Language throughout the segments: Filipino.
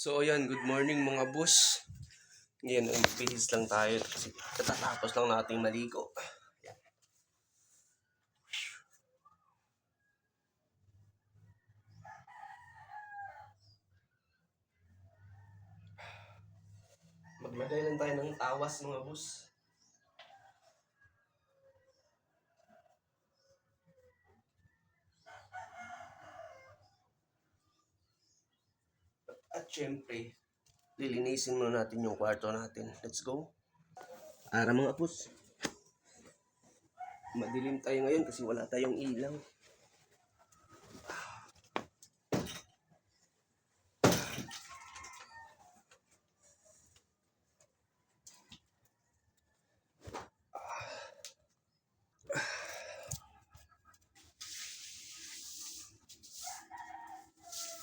So ayan, good morning mga boss. Ngayon ay magbihis lang tayo kasi katatapos lang nating maligo. Ayan. Maglagay lang tayo ng tawas mga boss. At syempre, lilinisin muna natin yung kwarto natin. Let's go. Ara mga boss. Madilim tayo ngayon kasi wala tayong ilaw.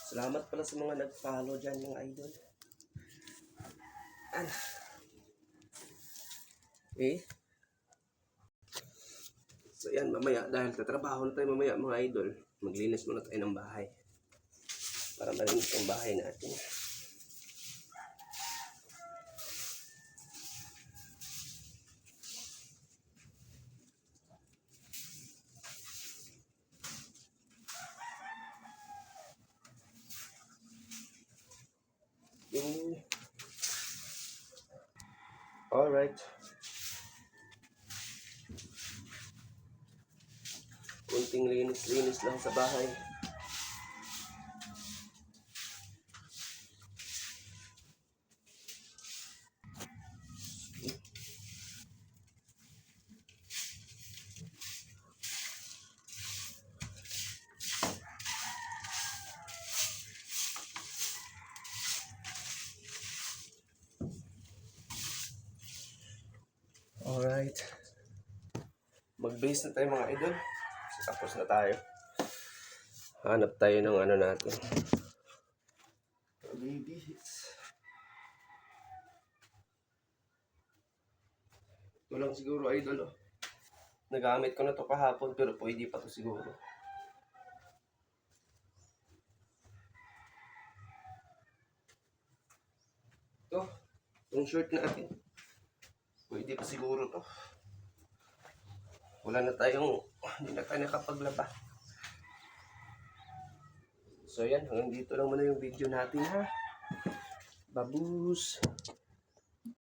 Salamat pala sa mga nag-follow dyan mga idol. So yan, mamaya dahil tatrabaho na tayo mamaya mga idol, maglinis muna tayo ng bahay. Para malinis ang bahay natin. Alright. Kunting linis-linis lang sa bahay. Alright. Mag-base na tayo mga idol. So, tapos na tayo. Hanap tayo ng ano natin. Baby hits. Ito lang siguro idol. Nagamit ko na to kahapon pero pwede pa to siguro. Ito. Itong shirt natin. Pwede pa siguro to. Wala na tayong, hindi na tayo nakapaglaba. So yan, hanggang dito lang muna yung video natin ha. Babus!